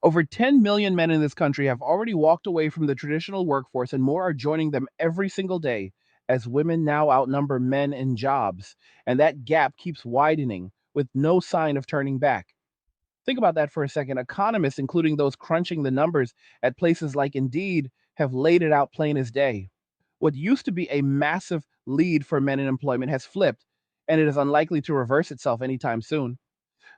Over 10 million men in this country have already walked away from the traditional workforce, and more are joining them every single day as women now outnumber men in jobs. And that gap keeps widening with no sign of turning back. Think about that for a second. Economists, including those crunching the numbers at places like Indeed, have laid it out plain as day. What used to be a massive lead for men in employment has flipped, and it is unlikely to reverse itself anytime soon.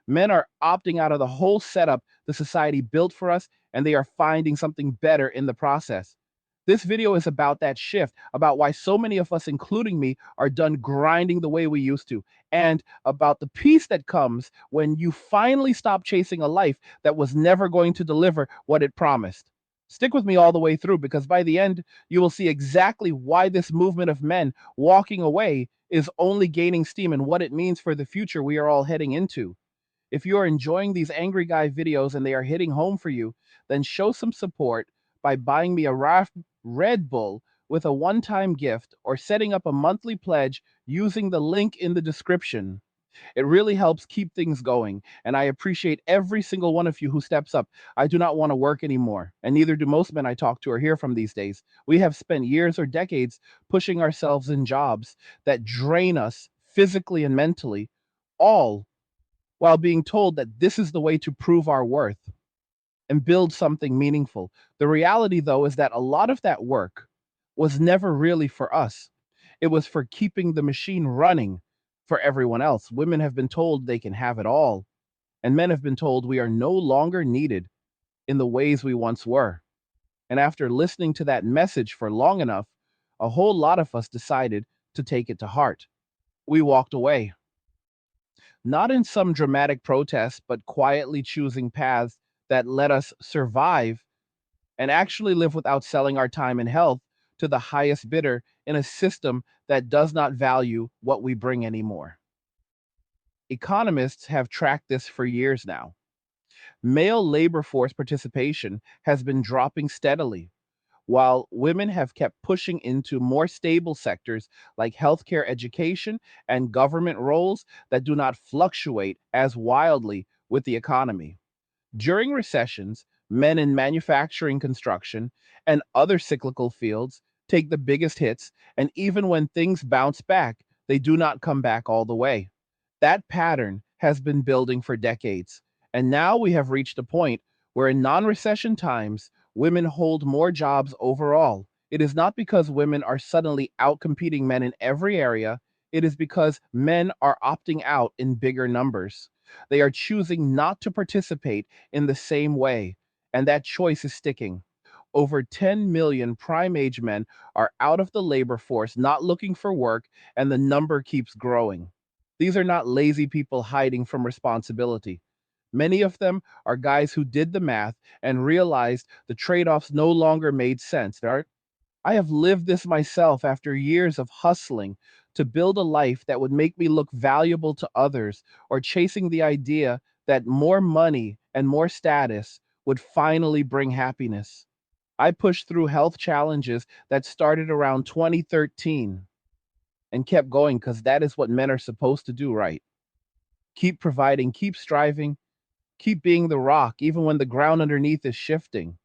Men are opting out of the whole setup the society built for us, and they are finding something better in the process. This video is about that shift, about why so many of us, including me, are done grinding the way we used to, and about the peace that comes when you finally stop chasing a life that was never going to deliver what it promised. Stick with me all the way through, because by the end, you will see exactly why this movement of men walking away is only gaining steam and what it means for the future we are all heading into. If you are enjoying these angry guy videos and they are hitting home for you, then show some support by buying me a Red Bull with a one-time gift or setting up a monthly pledge using the link in the description. It really helps keep things going, and I appreciate every single one of you who steps up. I do not want to work anymore, and neither do most men I talk to or hear from these days. We have spent years or decades pushing ourselves in jobs that drain us physically and mentally, all while being told that this is the way to prove our worth and build something meaningful. The reality, though, is that a lot of that work was never really for us. It was for keeping the machine running for everyone else. Women have been told they can have it all, and men have been told we are no longer needed in the ways we once were. And after listening to that message for long enough, a whole lot of us decided to take it to heart. We walked away, not in some dramatic protest, but quietly choosing paths that let us survive and actually live without selling our time and health to the highest bidder in a system that does not value what we bring anymore. Economists have tracked this for years now. Male labor force participation has been dropping steadily, while women have kept pushing into more stable sectors like healthcare, education, and government roles that do not fluctuate as wildly with the economy. During recessions, men in manufacturing, construction, and other cyclical fields take the biggest hits, and even when things bounce back, they do not come back all the way. That pattern has been building for decades, and now we have reached a point where in non-recession times, women hold more jobs overall. It is not because women are suddenly outcompeting men in every area, it is because men are opting out in bigger numbers. They are choosing not to participate in the same way, and that choice is sticking. Over 10 million prime age men are out of the labor force, not looking for work, and the number keeps growing. These are not lazy people hiding from responsibility. Many of them are guys who did the math and realized the trade offs no longer made sense. I have lived this myself after years of hustling to build a life that would make me look valuable to others, or chasing the idea that more money and more status would finally bring happiness. I pushed through health challenges that started around 2013 and kept going because that is what men are supposed to do, right? Keep providing, keep striving, keep being the rock, even when the ground underneath is shifting.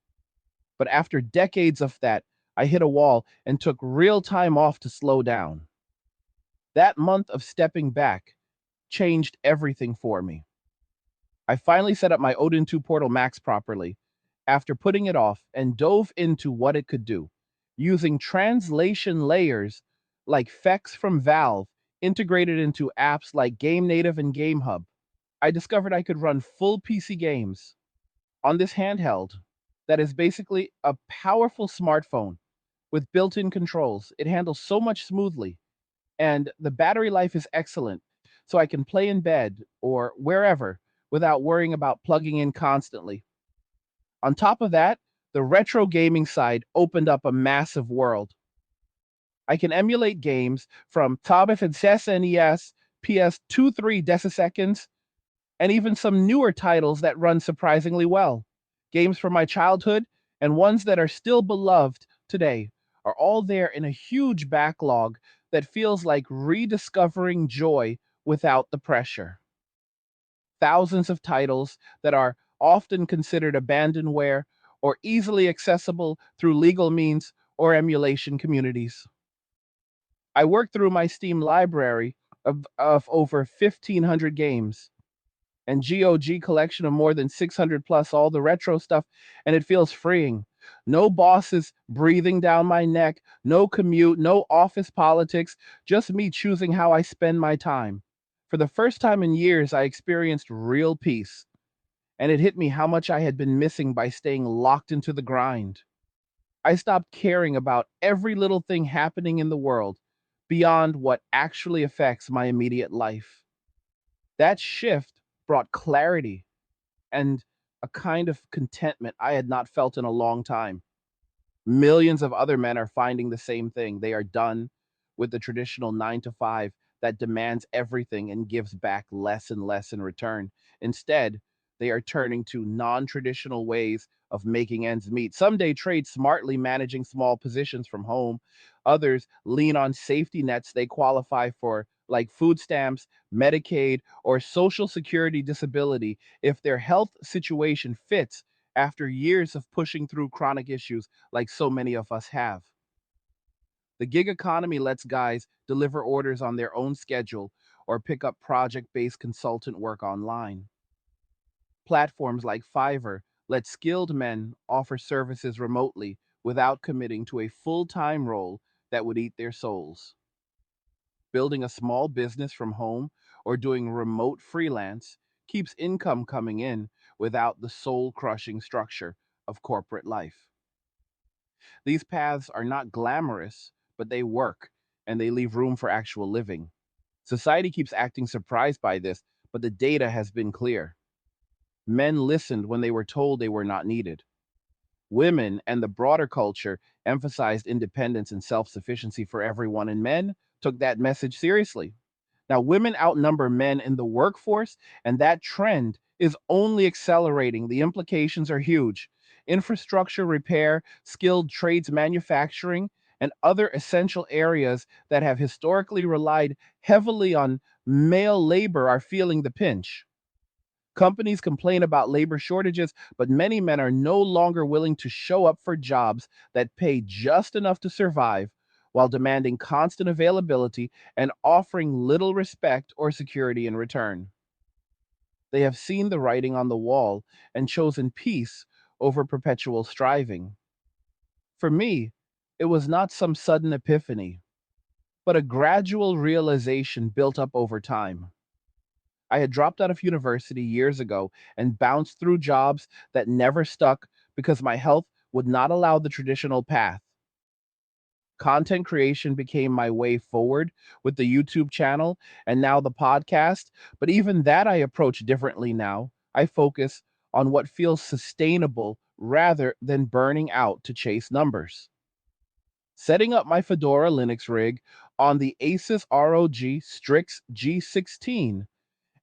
But after decades of that, I hit a wall and took real time off to slow down. That month of stepping back changed everything for me. I finally set up my Odin 2 Portal Max properly after putting it off and dove into what it could do, using translation layers like Fex from Valve integrated into apps like Game Native and Game Hub. I discovered I could run full PC games on this handheld that is basically a powerful smartphone with built-in controls. It handles so much smoothly, and the battery life is excellent, so I can play in bed or wherever without worrying about plugging in constantly. On top of that, the retro gaming side opened up a massive world. I can emulate games from Tabith and SNES, PS2 3 deciseconds, and even some newer titles that run surprisingly well. Games from my childhood and ones that are still beloved today are all there in a huge backlog that feels like rediscovering joy without the pressure. Thousands of titles that are often considered abandonware or easily accessible through legal means or emulation communities. I worked through my Steam library of over 1,500 games and GOG collection of more than 600 plus all the retro stuff, and it feels freeing. No bosses breathing down my neck, no commute, no office politics, just me choosing how I spend my time. For the first time in years, I experienced real peace, and it hit me how much I had been missing by staying locked into the grind. I stopped caring about every little thing happening in the world beyond what actually affects my immediate life. That shift brought clarity and a kind of contentment I had not felt in a long time. Millions of other men are finding the same thing. They are done with the traditional 9 to 5 that demands everything and gives back less and less in return. Instead, they are turning to non traditional ways of making ends meet. Some day trade smartly, managing small positions from home. Others lean on safety nets they qualify for, like food stamps, Medicaid, or Social Security disability, if their health situation fits after years of pushing through chronic issues like so many of us have. The gig economy lets guys deliver orders on their own schedule or pick up project based consultant work online. Platforms like Fiverr let skilled men offer services remotely without committing to a full time role that would eat their souls. Building a small business from home or doing remote freelance keeps income coming in without the soul crushing structure of corporate life. These paths are not glamorous, but they work and they leave room for actual living. Society keeps acting surprised by this, but the data has been clear. Men listened when they were told they were not needed. Women and the broader culture emphasized independence and self sufficiency for everyone, and men took that message seriously. Now, women outnumber men in the workforce, and that trend is only accelerating. The implications are huge. Infrastructure repair, skilled trades manufacturing, and other essential areas that have historically relied heavily on male labor are feeling the pinch. Companies complain about labor shortages, but many men are no longer willing to show up for jobs that pay just enough to survive while demanding constant availability and offering little respect or security in return. They have seen the writing on the wall and chosen peace over perpetual striving. For me, it was not some sudden epiphany, but a gradual realization built up over time. I had dropped out of university years ago and bounced through jobs that never stuck because my health would not allow the traditional path. Content creation became my way forward with the YouTube channel and now the podcast, but even that I approach differently now. I focus on what feels sustainable rather than burning out to chase numbers. Setting up my Fedora Linux rig on the Asus ROG Strix G16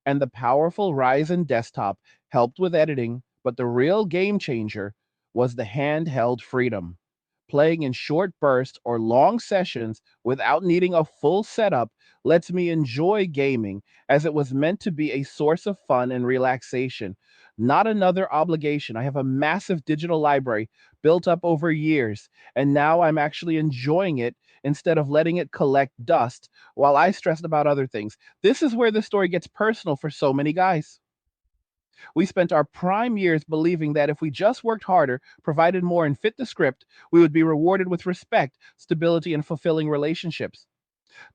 and the powerful Ryzen desktop helped with editing, but the real game changer was the handheld freedom. Playing in short bursts or long sessions without needing a full setup lets me enjoy gaming as it was meant to be a source of fun and relaxation, not another obligation. I have a massive digital library built up over years, and now I'm actually enjoying it instead of letting it collect dust while I stressed about other things. This is where the story gets personal for so many guys. We spent our prime years believing that if we just worked harder, provided more, and fit the script, we would be rewarded with respect, stability, and fulfilling relationships.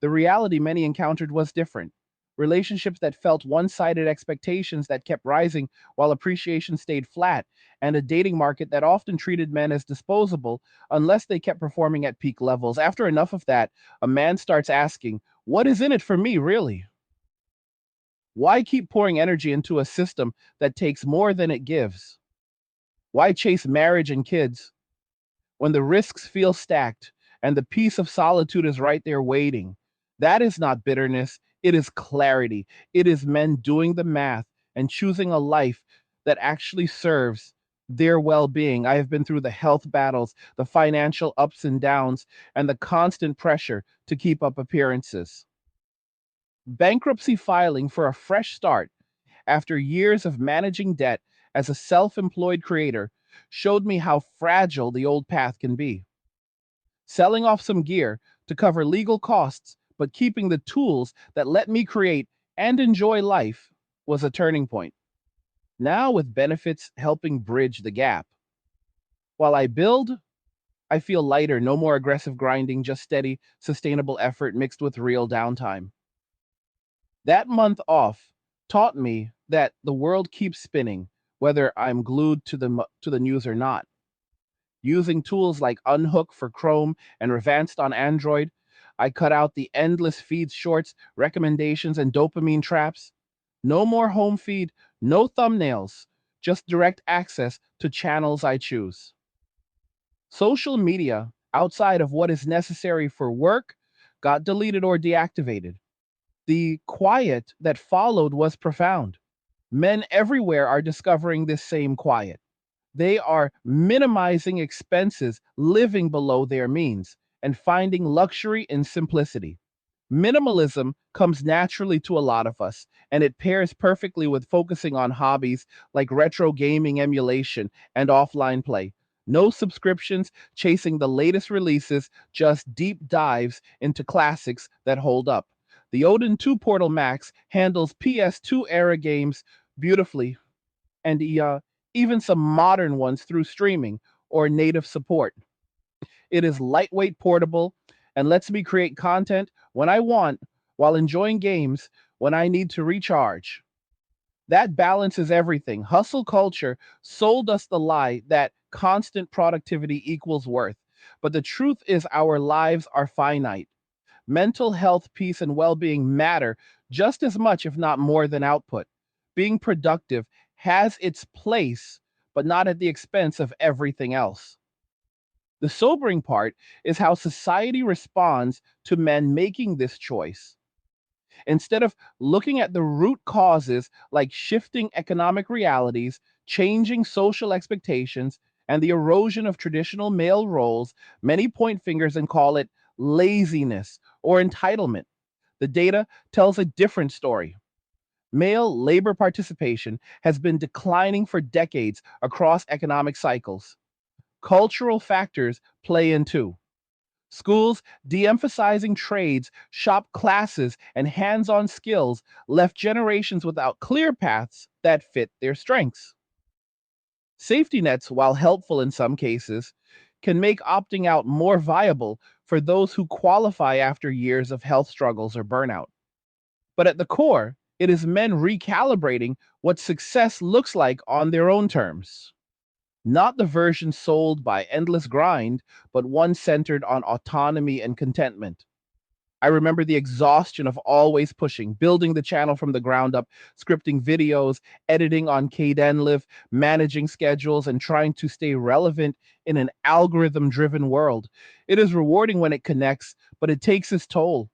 The reality many encountered was different. Relationships that felt one sided, expectations that kept rising while appreciation stayed flat, and a dating market that often treated men as disposable unless they kept performing at peak levels. After enough of that, a man starts asking, what is in it for me, really? Why keep pouring energy into a system that takes more than it gives? Why chase marriage and kids when the risks feel stacked and the peace of solitude is right there waiting? That is not bitterness, it is clarity. It is men doing the math and choosing a life that actually serves their well being. I have been through the health battles, the financial ups and downs, and the constant pressure to keep up appearances. Bankruptcy filing for a fresh start after years of managing debt as a self employed creator showed me how fragile the old path can be. Selling off some gear to cover legal costs, but keeping the tools that let me create and enjoy life was a turning point. Now, with benefits helping bridge the gap. While I build, I feel lighter, no more aggressive grinding, just steady, sustainable effort mixed with real downtime. That month off taught me that the world keeps spinning, whether I'm glued to the news or not. Using tools like Unhook for Chrome and Revanced on Android, I cut out the endless feed shorts, recommendations, and dopamine traps. No more home feed, no thumbnails, just direct access to channels I choose. Social media, outside of what is necessary for work, got deleted or deactivated. The quiet that followed was profound. Men everywhere are discovering this same quiet. They are minimizing expenses, living below their means, and finding luxury in simplicity. Minimalism comes naturally to a lot of us, and it pairs perfectly with focusing on hobbies like retro gaming emulation and offline play. No subscriptions, chasing the latest releases, just deep dives into classics that hold up. The Odin 2 Portal Max handles PS2 era games beautifully, and even some modern ones through streaming or native support. It is lightweight, portable, and lets me create content when I want while enjoying games when I need to recharge. That balance is everything. Hustle culture sold us the lie that constant productivity equals worth. But the truth is, our lives are finite. Mental health, peace, and well being matter just as much, if not more, than output. Being productive has its place, but not at the expense of everything else. The sobering part is how society responds to men making this choice. Instead of looking at the root causes like shifting economic realities, changing social expectations, and the erosion of traditional male roles, many point fingers and call it laziness or entitlement. The data tells a different story. Male labor participation has been declining for decades across economic cycles. Cultural factors play in too. Schools de emphasizing trades, shop classes, and hands on skills left generations without clear paths that fit their strengths. Safety nets, while helpful in some cases, can make opting out more viable for those who qualify after years of health struggles or burnout. But at the core, it is men recalibrating what success looks like on their own terms. Not the version sold by endless grind, but one centered on autonomy and contentment. I remember the exhaustion of always pushing, building the channel from the ground up, scripting videos, editing on Kdenlive, managing schedules, and trying to stay relevant in an algorithm driven world. It is rewarding when it connects, but it takes its toll.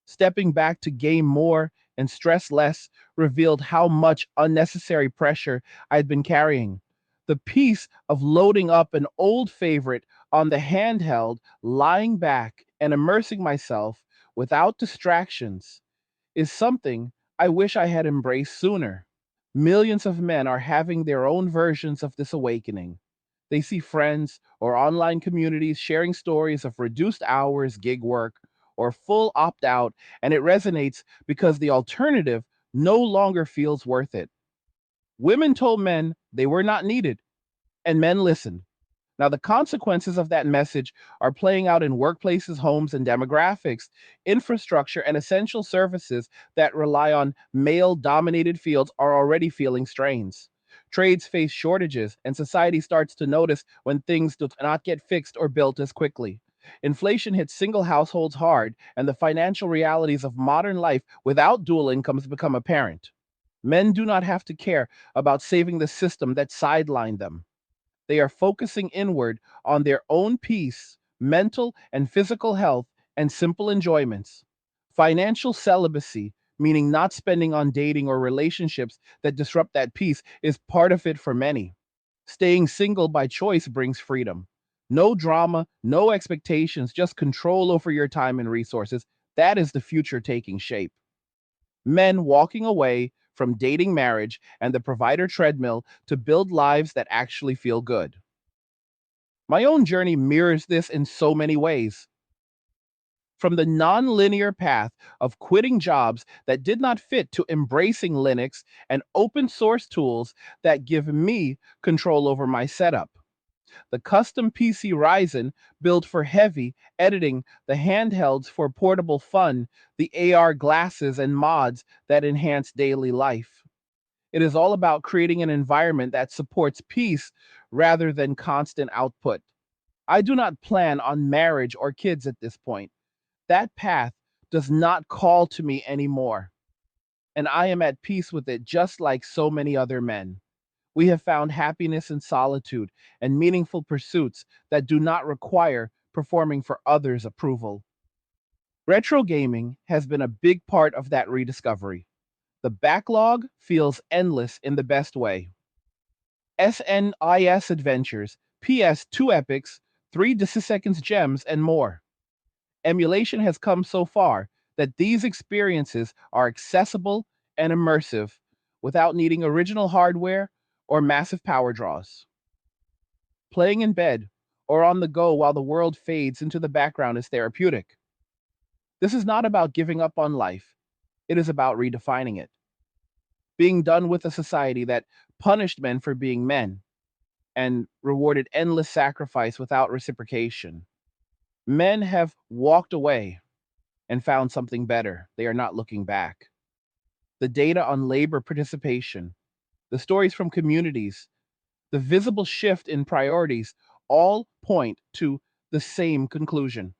Stepping back to game more and stress less revealed how much unnecessary pressure I'd been carrying. The peace of loading up an old favorite on the handheld, lying back and immersing myself without distractions is something I wish I had embraced sooner. Millions of men are having their own versions of this awakening. They see friends or online communities sharing stories of reduced hours, gig work, or full opt out, and it resonates because the alternative no longer feels worth it. Women told men they were not needed, and men listened. Now, the consequences of that message are playing out in workplaces, homes, and demographics, infrastructure, and essential services that rely on male dominated fields are already feeling strains. Trades face shortages, and society starts to notice when things do not get fixed or built as quickly. Inflation hits single households hard, and the financial realities of modern life without dual incomes become apparent. Men do not have to care about saving the system that sidelined them. They are focusing inward on their own peace, mental and physical health, and simple enjoyments. Financial celibacy, meaning not spending on dating or relationships that disrupt that peace, is part of it for many. Staying single by choice brings freedom. No drama, no expectations, just control over your time and resources. That is the future taking shape. Men walking away from dating marriage and the provider treadmill to build lives that actually feel good. My own journey mirrors this in so many ways. From the non-linear path of quitting jobs that did not fit to embracing Linux and open source tools that give me control over my setup. The custom PC Ryzen built for heavy editing, the handhelds for portable fun, the AR glasses and mods that enhance daily life. It is all about creating an environment that supports peace rather than constant output. I do not plan on marriage or kids at this point. That path does not call to me anymore, and I am at peace with it just like so many other men. We have found happiness in solitude and meaningful pursuits that do not require performing for others' approval. Retro gaming has been a big part of that rediscovery. The backlog feels endless in the best way. SNIS adventures, PS2 epics, 3 seconds gems, and more. Emulation has come so far that these experiences are accessible and immersive without needing original hardware or massive power draws. Playing in bed or on the go while the world fades into the background is therapeutic. This is not about giving up on life, it is about redefining it. Being done with a society that punished men for being men and rewarded endless sacrifice without reciprocation. Men have walked away and found something better. They are not looking back. The data on labor participation, the stories from communities, the visible shift in priorities all point to the same conclusion.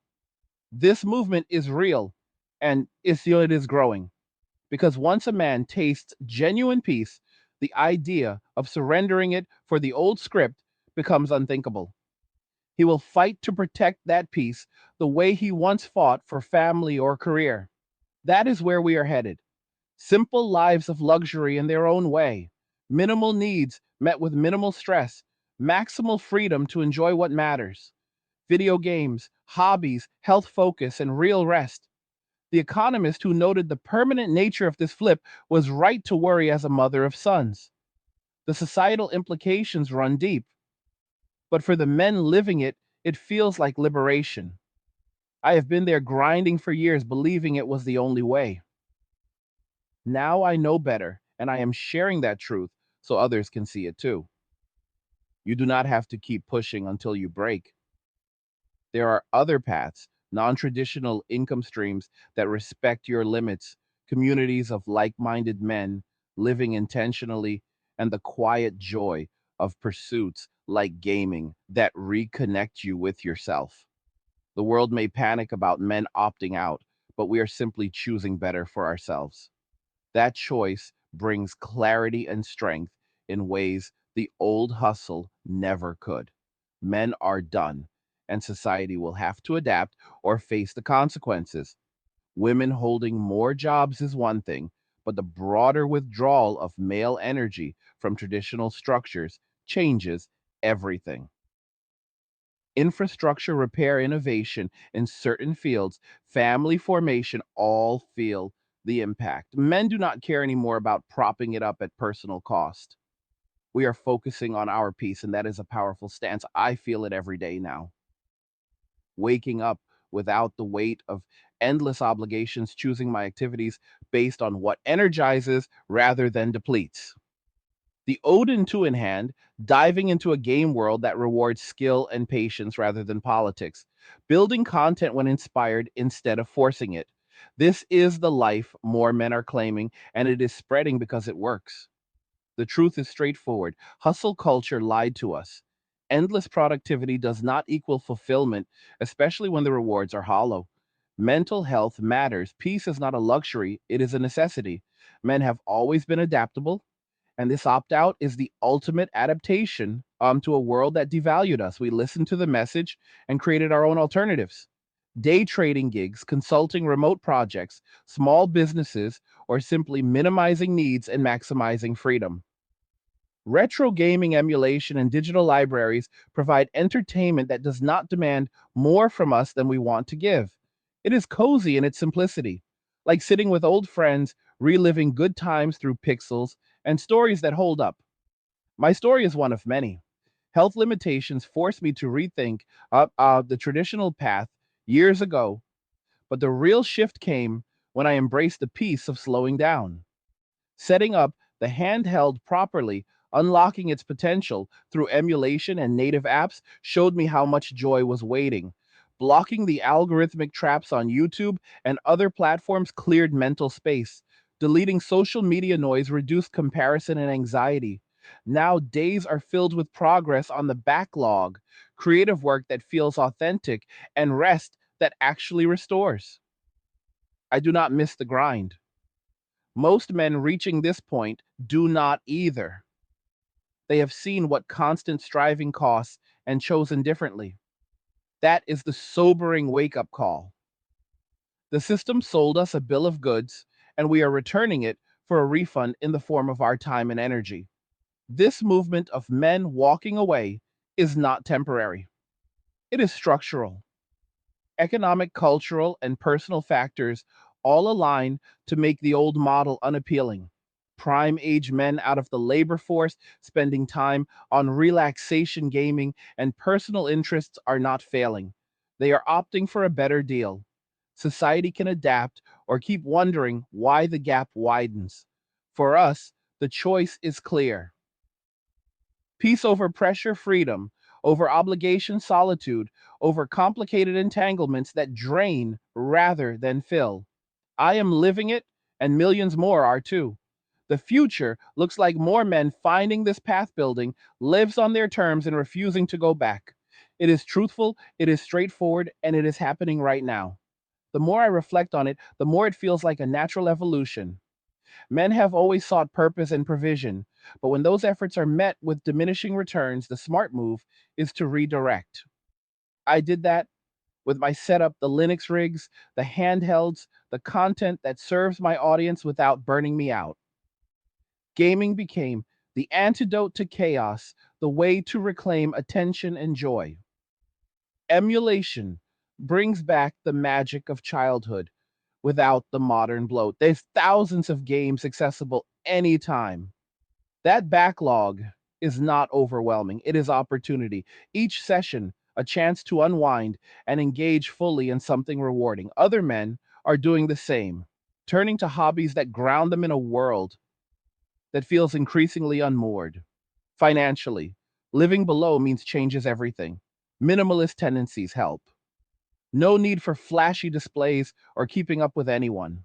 This movement is real and it is growing because once a man tastes genuine peace, the idea of surrendering it for the old script becomes unthinkable. He will fight to protect that peace the way he once fought for family or career. That is where we are headed. Simple lives of luxury in their own way, minimal needs met with minimal stress, maximal freedom to enjoy what matters. Video games, hobbies, health focus, and real rest. The economist who noted the permanent nature of this flip was right to worry as a mother of sons. The societal implications run deep, but for the men living it, it feels like liberation. I have been there grinding for years, believing it was the only way. Now I know better, and I am sharing that truth so others can see it too. You do not have to keep pushing until you break. There are other paths, non traditional income streams that respect your limits, communities of like minded men living intentionally, and the quiet joy of pursuits like gaming that reconnect you with yourself. The world may panic about men opting out, but we are simply choosing better for ourselves. That choice brings clarity and strength in ways the old hustle never could. Men are done, and society will have to adapt or face the consequences. Women holding more jobs is one thing, but the broader withdrawal of male energy from traditional structures changes everything. Infrastructure repair, innovation in certain fields, family formation all feel the impact. Men do not care anymore about propping it up at personal cost. We are focusing on our peace, and that is a powerful stance. I feel it every day now. Waking up without the weight of endless obligations, choosing my activities based on what energizes rather than depletes. The Odin 2 in hand, diving into a game world that rewards skill and patience rather than politics, building content when inspired instead of forcing it. This is the life more men are claiming, and it is spreading because it works. The truth is straightforward. Hustle culture lied to us. Endless productivity does not equal fulfillment, especially when the rewards are hollow. Mental health matters. Peace is not a luxury, it is a necessity. Men have always been adaptable, and this opt out is the ultimate adaptation to a world that devalued us. We listened to the message and created our own alternatives. Day trading gigs, consulting remote projects, small businesses, or simply minimizing needs and maximizing freedom. Retro gaming emulation and digital libraries provide entertainment that does not demand more from us than we want to give. It is cozy in its simplicity, like sitting with old friends, reliving good times through pixels and stories that hold up. My story is one of many. Health limitations forced me to rethink the traditional path years ago, but the real shift came when I embraced the peace of slowing down. Setting up the handheld properly, unlocking its potential through emulation and native apps showed me how much joy was waiting. Blocking the algorithmic traps on YouTube and other platforms cleared mental space. Deleting social media noise reduced comparison and anxiety. Now days are filled with progress on the backlog, creative work that feels authentic, and rest that actually restores. I do not miss the grind. Most men reaching this point do not either. They have seen what constant striving costs and chosen differently. That is the sobering wake up call. The system sold us a bill of goods, and we are returning it for a refund in the form of our time and energy. This movement of men walking away is not temporary, it is structural. Economic, cultural, and personal factors all align to make the old model unappealing. Prime age men out of the labor force spending time on relaxation gaming and personal interests are not failing. They are opting for a better deal. Society can adapt or keep wondering why the gap widens. For us, the choice is clear. Peace over pressure, freedom over obligation, solitude over complicated entanglements that drain rather than fill. I am living it, and millions more are too. The future looks like more men finding this path building lives on their terms and refusing to go back. It is truthful, it is straightforward, and it is happening right now. The more I reflect on it, the more it feels like a natural evolution. Men have always sought purpose and provision, but when those efforts are met with diminishing returns, the smart move is to redirect. I did that with my setup, the Linux rigs, the handhelds, the content that serves my audience without burning me out. Gaming became the antidote to chaos, the way to reclaim attention and joy. Emulation brings back the magic of childhood without the modern bloat. There's thousands of games accessible anytime. That backlog is not overwhelming, it is opportunity. Each session, a chance to unwind and engage fully in something rewarding. Other men are doing the same, turning to hobbies that ground them in a world that feels increasingly unmoored. Financially, living below means changes everything. Minimalist tendencies help. No need for flashy displays or keeping up with anyone.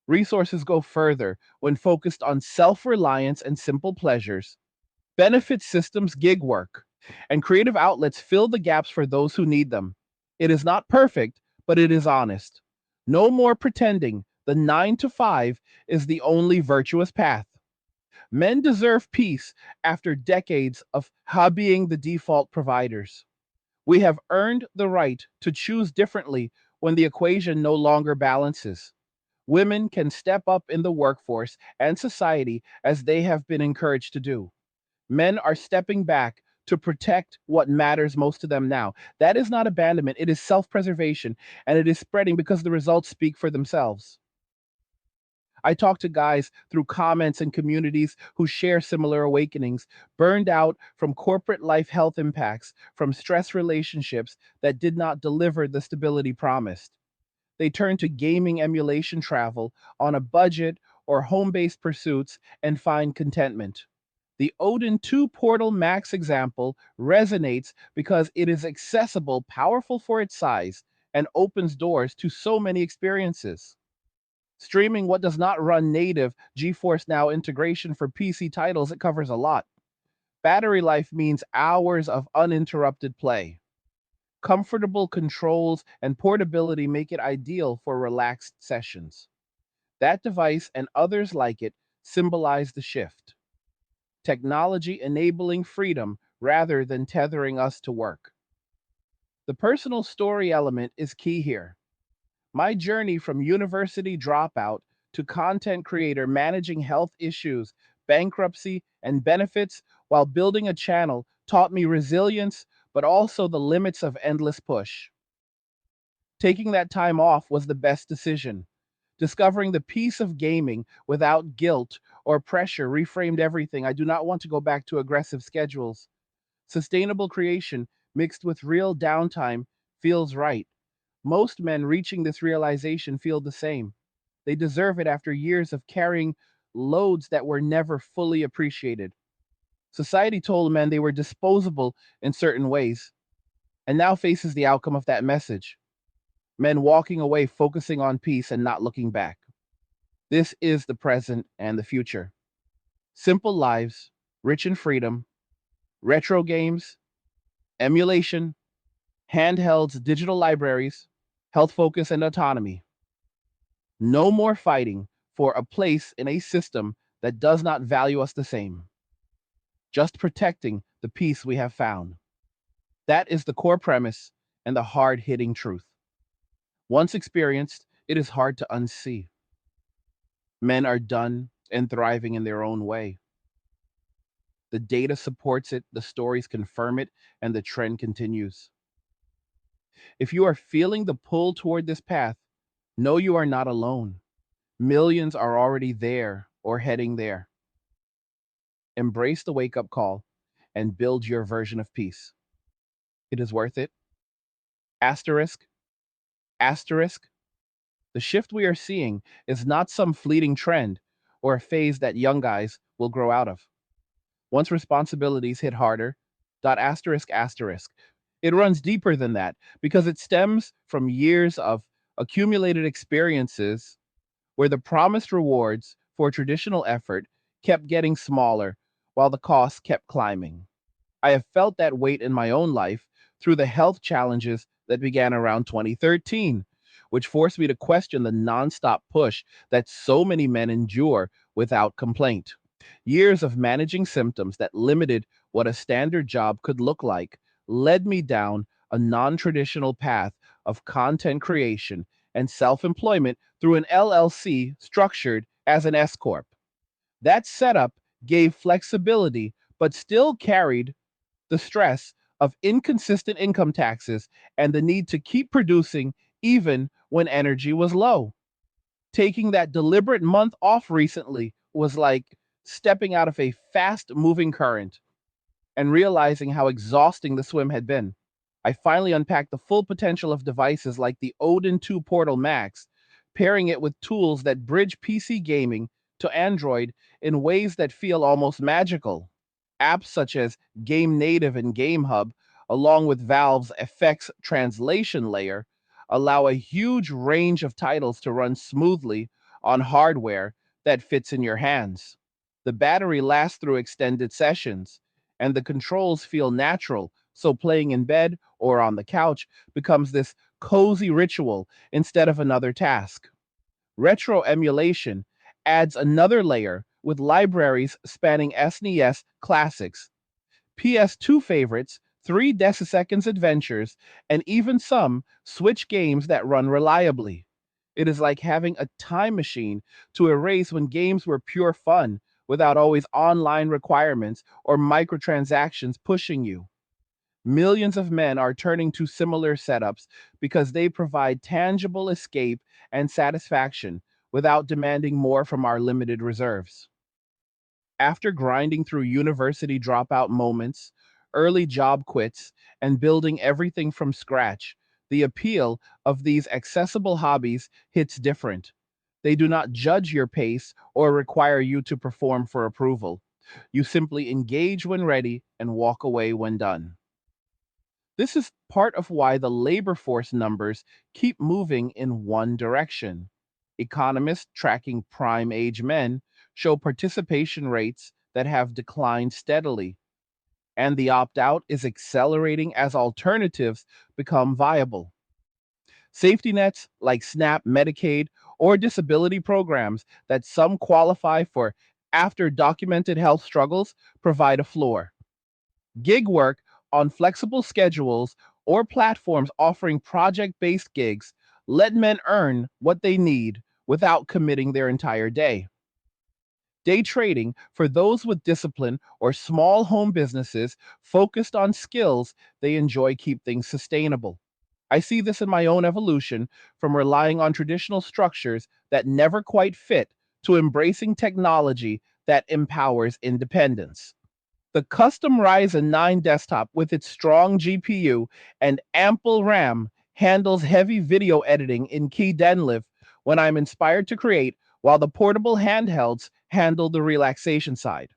Resources go further when focused on self reliance and simple pleasures. Benefit systems, gig work, and creative outlets fill the gaps for those who need them. It is not perfect, but it is honest. No more pretending the 9 to 5 is the only virtuous path. Men deserve peace after decades of hobbying the default providers. We have earned the right to choose differently when the equation no longer balances. Women can step up in the workforce and society as they have been encouraged to do. Men are stepping back to protect what matters most to them now. That is not abandonment, it is self preservation, and it is spreading because the results speak for themselves. I talk to guys through comments and communities who share similar awakenings, burned out from corporate life health impacts, from stress relationships that did not deliver the stability promised. They turn to gaming emulation travel on a budget or home based pursuits and find contentment. The Odin 2 Portal Max example resonates because it is accessible, powerful for its size, and opens doors to so many experiences. Streaming what does not run native GeForce Now integration for PC titles, it covers a lot. Battery life means hours of uninterrupted play. Comfortable controls and portability make it ideal for relaxed sessions. That device and others like it symbolize the shift. Technology enabling freedom rather than tethering us to work. The personal story element is key here. My journey from university dropout to content creator managing health issues, bankruptcy, and benefits while building a channel taught me resilience, but also the limits of endless push. Taking that time off was the best decision. Discovering the peace of gaming without guilt or pressure reframed everything. I do not want to go back to aggressive schedules. Sustainable creation mixed with real downtime feels right. Most men reaching this realization feel the same. They deserve it after years of carrying loads that were never fully appreciated. Society told men they were disposable in certain ways, and now faces the outcome of that message. Men walking away, focusing on peace and not looking back. This is the present and the future. Simple lives, rich in freedom, retro games, emulation, handhelds, digital libraries, health focus, and autonomy. No more fighting for a place in a system that does not value us the same. Just protecting the peace we have found. That is the core premise and the hard hitting truth. Once experienced, it is hard to unsee. Men are done and thriving in their own way. The data supports it, the stories confirm it, and the trend continues. If you are feeling the pull toward this path, know you are not alone. Millions are already there or heading there. Embrace the wake up call and build your version of peace. It is worth it. Asterisk, asterisk. The shift we are seeing is not some fleeting trend or a phase that young guys will grow out of. Once responsibilities hit harder, dot asterisk asterisk. It runs deeper than that because it stems from years of accumulated experiences where the promised rewards for traditional effort kept getting smaller while the costs kept climbing. I have felt that weight in my own life through the health challenges that began around 2013, which forced me to question the nonstop push that so many men endure without complaint. Years of managing symptoms that limited what a standard job could look like led me down a non traditional path of content creation and self employment through an LLC structured as an S Corp. That setup gave flexibility, but still carried the stress of inconsistent income taxes and the need to keep producing even when energy was low. Taking that deliberate month off recently was like stepping out of a fast moving current and realizing how exhausting the swim had been. I finally unpacked the full potential of devices like the Odin 2 Portal Max, pairing it with tools that bridge PC gaming to Android in ways that feel almost magical. Apps such as Game Native and Game Hub, along with Valve's effects translation layer, allow a huge range of titles to run smoothly on hardware that fits in your hands. The battery lasts through extended sessions, and the controls feel natural, so playing in bed or on the couch becomes this cozy ritual instead of another task. Retro emulation adds another layer with libraries spanning SNES classics, PS2 favorites, 3 Deciseconds adventures, and even some Switch games that run reliably. It is like having a time machine to erase when games were pure fun without always online requirements or microtransactions pushing you. Millions of men are turning to similar setups because they provide tangible escape and satisfaction without demanding more from our limited reserves. After grinding through university dropout moments, early job quits, and building everything from scratch, the appeal of these accessible hobbies hits different. They do not judge your pace or require you to perform for approval. You simply engage when ready and walk away when done. This is part of why the labor force numbers keep moving in one direction. Economists tracking prime age men show participation rates that have declined steadily, and the opt out is accelerating as alternatives become viable. Safety nets like SNAP, Medicaid, or disability programs that some qualify for after documented health struggles provide a floor. Gig work on flexible schedules or platforms offering project based gigs let men earn what they need without committing their entire day. Day trading for those with discipline or small home businesses focused on skills they enjoy keep things sustainable. I see this in my own evolution from relying on traditional structures that never quite fit to embracing technology that empowers independence. The custom Ryzen 9 desktop with its strong GPU and ample RAM handles heavy video editing in key deadlift when I'm inspired to create, while the portable handhelds handle the relaxation side.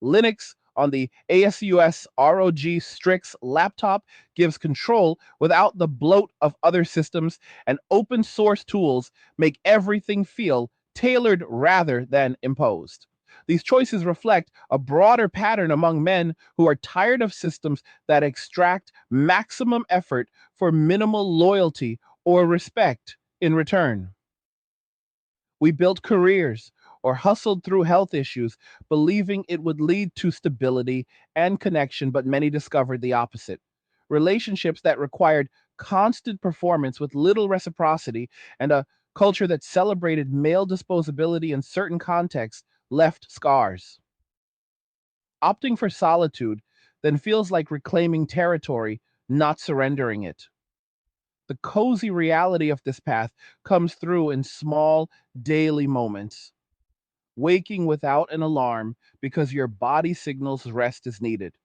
Linux on the ASUS ROG Strix laptop gives control without the bloat of other systems, and open source tools make everything feel tailored rather than imposed. These choices reflect a broader pattern among men who are tired of systems that extract maximum effort for minimal loyalty or respect in return. We built careers or hustled through health issues, believing it would lead to stability and connection, but many discovered the opposite. Relationships that required constant performance with little reciprocity, and a culture that celebrated male disposability in certain contexts left scars. Opting for solitude then feels like reclaiming territory, not surrendering it. The cozy reality of this path comes through in small, daily moments. Waking without an alarm because your body signals rest is needed.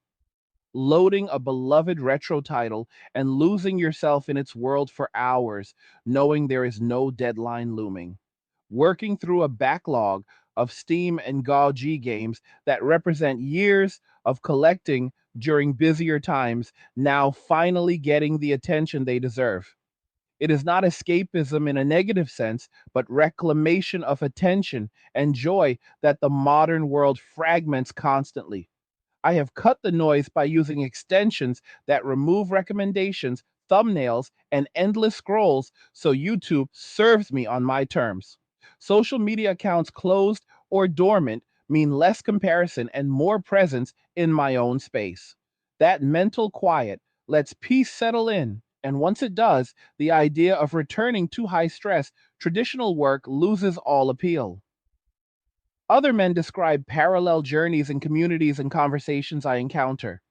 Loading a beloved retro title and losing yourself in its world for hours, knowing there is no deadline looming. Working through a backlog of Steam and GOG games that represent years of collecting during busier times, now finally getting the attention they deserve. It is not escapism in a negative sense, but reclamation of attention and joy that the modern world fragments constantly. I have cut the noise by using extensions that remove recommendations, thumbnails, and endless scrolls so YouTube serves me on my terms. Social media accounts closed or dormant mean less comparison and more presence in my own space. That mental quiet lets peace settle in, and once it does, the idea of returning to high stress, traditional work loses all appeal. Other men describe parallel journeys in communities and conversations I encounter.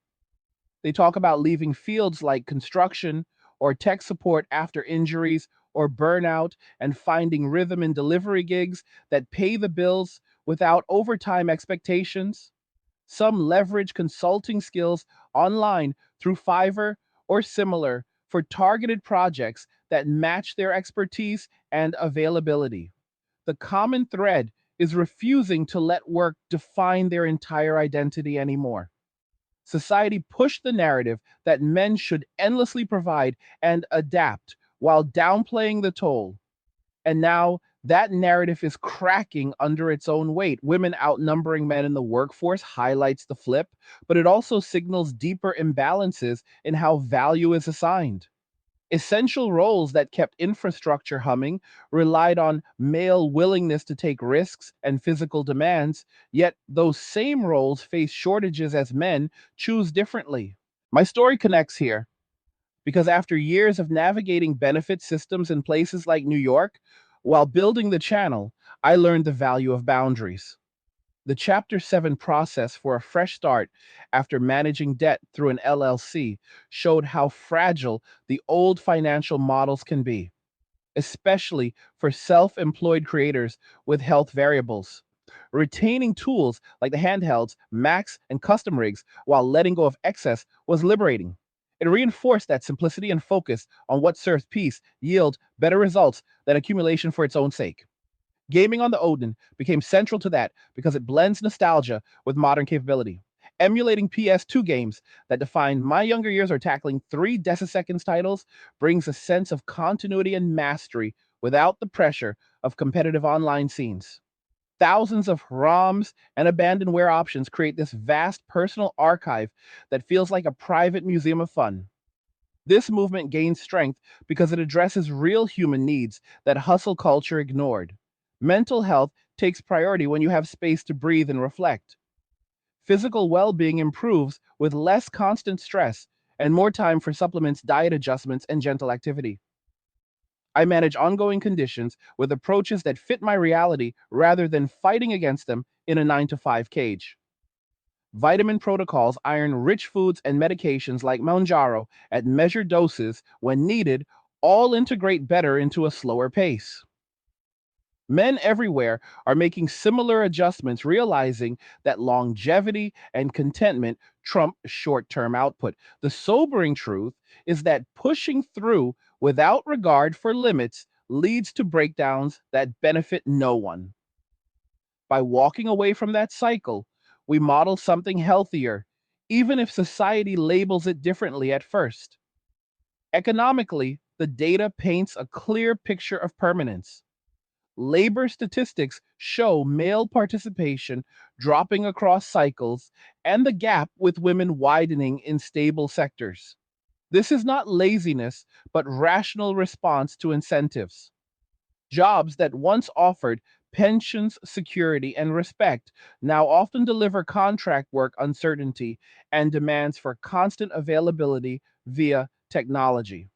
They talk about leaving fields like construction or tech support after injuries or burnout and finding rhythm in delivery gigs that pay the bills without overtime expectations. Some leverage consulting skills online through Fiverr or similar for targeted projects that match their expertise and availability. The common thread is refusing to let work define their entire identity anymore. Society pushed the narrative that men should endlessly provide and adapt while downplaying the toll. And now that narrative is cracking under its own weight. Women outnumbering men in the workforce highlights the flip, but it also signals deeper imbalances in how value is assigned. Essential roles that kept infrastructure humming relied on male willingness to take risks and physical demands, yet those same roles face shortages as men choose differently. My story connects here because after years of navigating benefit systems in places like New York, while building the channel, I learned the value of boundaries. The Chapter 7 process for a fresh start after managing debt through an LLC showed how fragile the old financial models can be, especially for self employed creators with health variables. Retaining tools like the handhelds, Macs, and custom rigs while letting go of excess was liberating. It reinforced that simplicity and focus on what serves peace yield better results than accumulation for its own sake. Gaming on the Odin became central to that because it blends nostalgia with modern capability. Emulating PS2 games that defined my younger years or tackling three Deciseconds titles brings a sense of continuity and mastery without the pressure of competitive online scenes. Thousands of ROMs and abandonware options create this vast personal archive that feels like a private museum of fun. This movement gains strength because it addresses real human needs that hustle culture ignored. Mental health takes priority when you have space to breathe and reflect. Physical well being improves with less constant stress and more time for supplements, diet adjustments, and gentle activity. I manage ongoing conditions with approaches that fit my reality rather than fighting against them in a 9 to 5 cage. Vitamin protocols iron rich foods and medications like Mounjaro at measured doses when needed all integrate better into a slower pace. Men everywhere are making similar adjustments, realizing that longevity and contentment trump short term output. The sobering truth is that pushing through without regard for limits leads to breakdowns that benefit no one. By walking away from that cycle, we model something healthier, even if society labels it differently at first. Economically, the data paints a clear picture of permanence. Labor statistics show male participation dropping across cycles and the gap with women widening in stable sectors. This is not laziness, but rational response to incentives. Jobs that once offered pensions, security, and respect now often deliver contract work uncertainty and demands for constant availability via technology.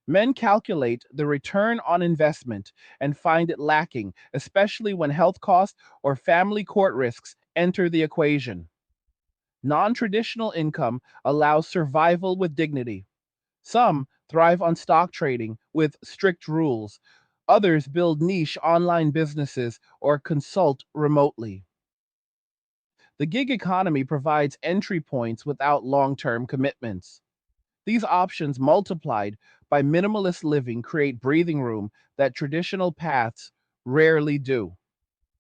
Men calculate the return on investment and find it lacking, especially when health costs or family court risks enter the equation. Non traditional income allows survival with dignity. Some thrive on stock trading with strict rules. Others build niche online businesses or consult remotely. The gig economy provides entry points without long term commitments. These options, multiplied by minimalist living, create breathing room that traditional paths rarely do.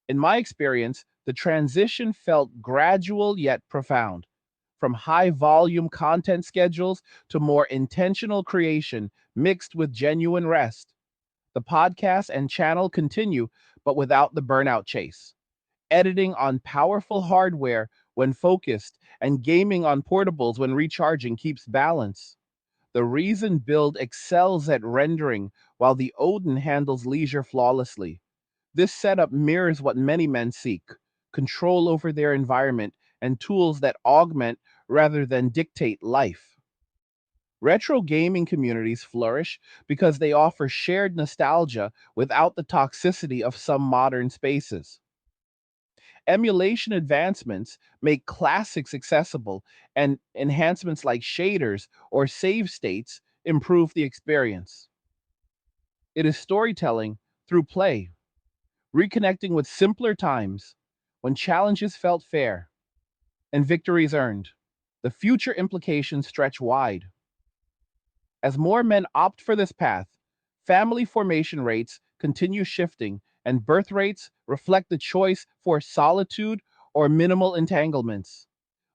In my experience, the transition felt gradual yet profound. From high volume content schedules to more intentional creation mixed with genuine rest. The podcast and channel continue, but without the burnout chase. Editing on powerful hardware when focused, and gaming on portables when recharging keeps balance. The Reason build excels at rendering, while the Odin handles leisure flawlessly. This setup mirrors what many men seek: control over their environment and tools that augment rather than dictate life. Retro gaming communities flourish because they offer shared nostalgia without the toxicity of some modern spaces. Emulation advancements make classics accessible, and enhancements like shaders or save states improve the experience. It is storytelling through play, reconnecting with simpler times when challenges felt fair and victories earned. The future implications stretch wide. As more men opt for this path, family formation rates continue shifting, and birth rates reflect the choice for solitude or minimal entanglements.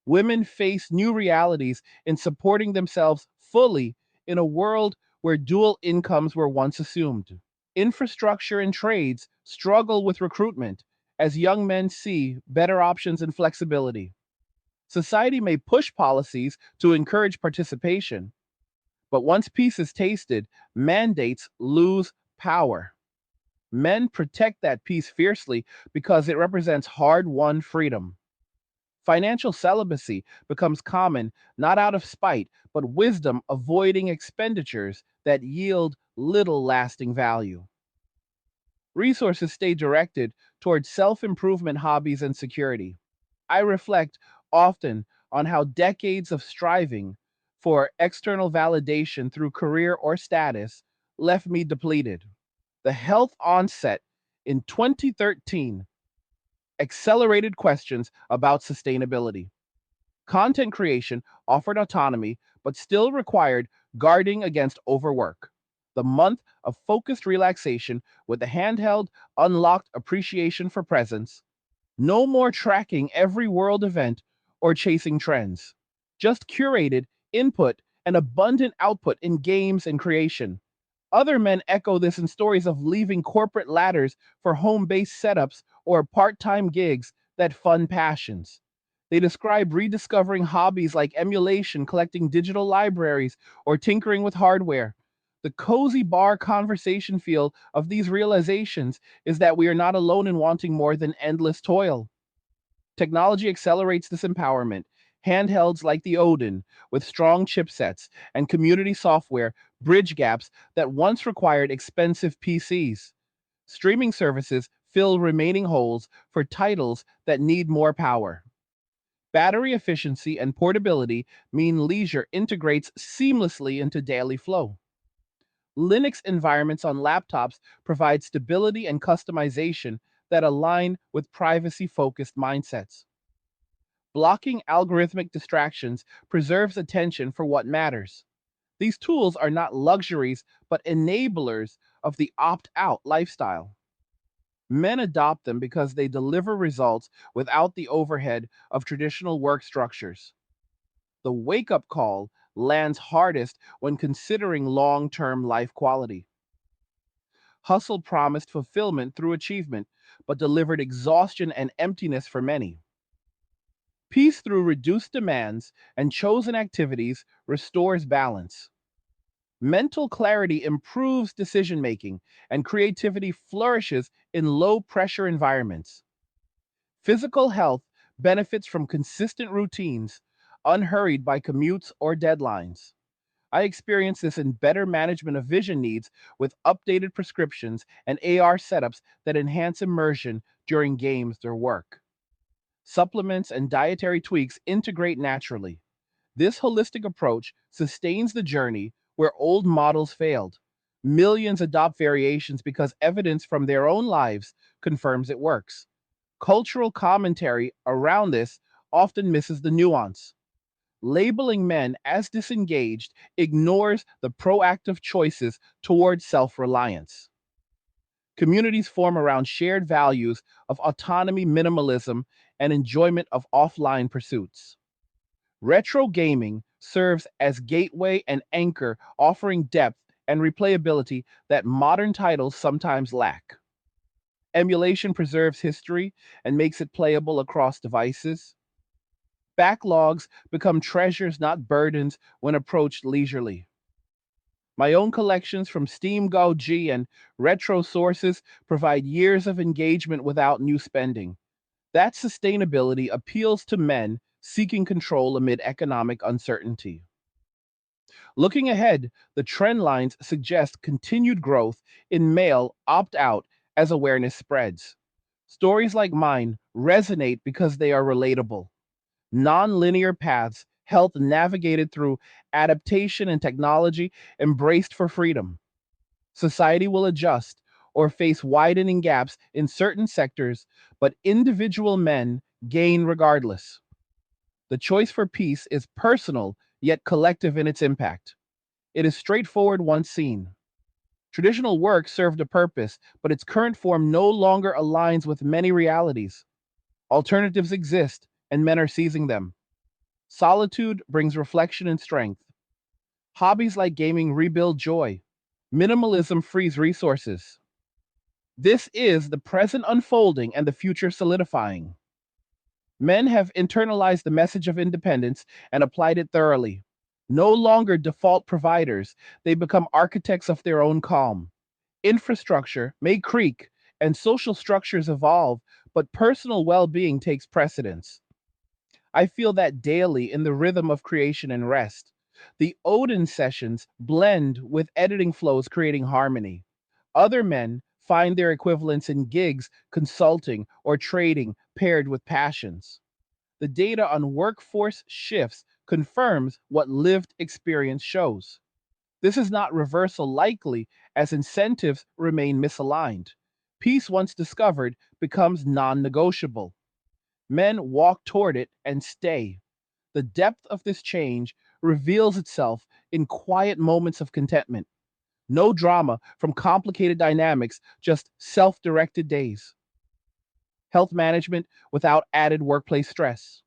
Women face new realities in supporting themselves fully in a world where dual incomes were once assumed. Infrastructure and trades struggle with recruitment as young men see better options and flexibility. Society may push policies to encourage participation, but once peace is tasted, mandates lose power. Men protect that peace fiercely because it represents hard won freedom. Financial celibacy becomes common not out of spite, but wisdom, avoiding expenditures that yield little lasting value. Resources stay directed towards self improvement hobbies and security. I reflect often on how decades of striving for external validation through career or status left me depleted. The health onset in 2013 accelerated questions about sustainability. Content creation offered autonomy, but still required guarding against overwork. The month of focused relaxation with the handheld unlocked appreciation for presence. No more tracking every world event or chasing trends. Just curated input and abundant output in games and creation. Other men echo this in stories of leaving corporate ladders for home based setups or part time gigs that fund passions. They describe rediscovering hobbies like emulation, collecting digital libraries, or tinkering with hardware. The cozy bar conversation feel of these realizations is that we are not alone in wanting more than endless toil. Technology accelerates this empowerment. Handhelds like the Odin, with strong chipsets and community software, bridge gaps that once required expensive PCs. Streaming services fill remaining holes for titles that need more power. Battery efficiency and portability mean leisure integrates seamlessly into daily flow. Linux environments on laptops provide stability and customization that align with privacy focused mindsets. Blocking algorithmic distractions preserves attention for what matters. These tools are not luxuries, but enablers of the opt out lifestyle. Men adopt them because they deliver results without the overhead of traditional work structures. The wake up call lands hardest when considering long term life quality. Hustle promised fulfillment through achievement, but delivered exhaustion and emptiness for many. Peace through reduced demands and chosen activities restores balance. Mental clarity improves decision making, and creativity flourishes in low pressure environments. Physical health benefits from consistent routines, unhurried by commutes or deadlines. I experience this in better management of vision needs with updated prescriptions and AR setups that enhance immersion during games or work. Supplements and dietary tweaks integrate naturally. This holistic approach sustains the journey where old models failed. Millions adopt variations because evidence from their own lives confirms it works. Cultural commentary around this often misses the nuance. Labeling men as disengaged ignores the proactive choices towards self reliance. Communities form around shared values of autonomy, minimalism, and enjoyment of offline pursuits. Retro gaming serves as gateway and anchor, offering depth and replayability that modern titles sometimes lack. Emulation preserves history and makes it playable across devices. Backlogs become treasures, not burdens, when approached leisurely. My own collections from Steam GOG and retro sources provide years of engagement without new spending. That sustainability appeals to men seeking control amid economic uncertainty. Looking ahead, the trend lines suggest continued growth in male opt out as awareness spreads. Stories like mine resonate because they are relatable. Non-linear paths, health navigated through adaptation and technology embraced for freedom. Society will adjust or face widening gaps in certain sectors, but individual men gain regardless. The choice for peace is personal yet collective in its impact. It is straightforward once seen. Traditional work served a purpose, but its current form no longer aligns with many realities. Alternatives exist, and men are seizing them. Solitude brings reflection and strength. Hobbies like gaming rebuild joy. Minimalism frees resources. This is the present unfolding and the future solidifying. Men have internalized the message of independence and applied it thoroughly. No longer default providers, they become architects of their own calm. Infrastructure may creak and social structures evolve, but personal well being takes precedence. I feel that daily in the rhythm of creation and rest. The Odin sessions blend with editing flows, creating harmony. Other men find their equivalents in gigs, consulting, or trading paired with passions. The data on workforce shifts confirms what lived experience shows. This is not reversal likely as incentives remain misaligned. Peace, once discovered, becomes non negotiable. Men walk toward it and stay. The depth of this change reveals itself in quiet moments of contentment. No drama from complicated dynamics, just self directed days. Health management without added workplace stress.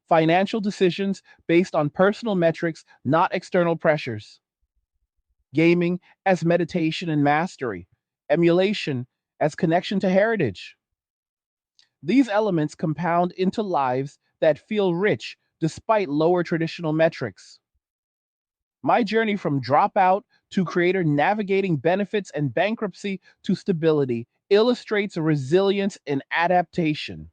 Financial decisions based on personal metrics, not external pressures. Gaming as meditation and mastery. Emulation as connection to heritage. These elements compound into lives that feel rich despite lower traditional metrics. My journey from dropout to creator, navigating benefits and bankruptcy to stability, illustrates a resilience in adaptation.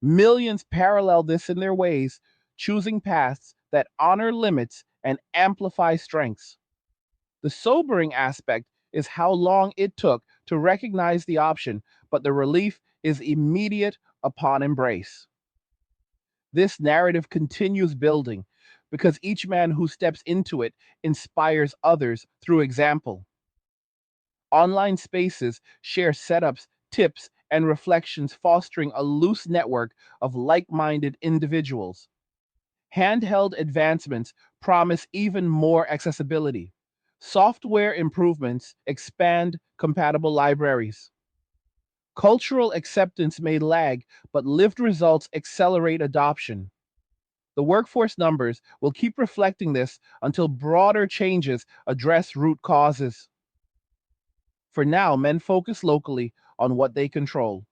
Millions parallel this in their ways, choosing paths that honor limits and amplify strengths. The sobering aspect is how long it took to recognize the option, but the relief is immediate upon embrace. This narrative continues building because each man who steps into it inspires others through example. Online spaces share setups, tips, and reflections, fostering a loose network of like minded individuals. Handheld advancements promise even more accessibility. Software improvements expand compatible libraries. Cultural acceptance may lag, but lived results accelerate adoption. The workforce numbers will keep reflecting this until broader changes address root causes. For now, men focus locally on what they control.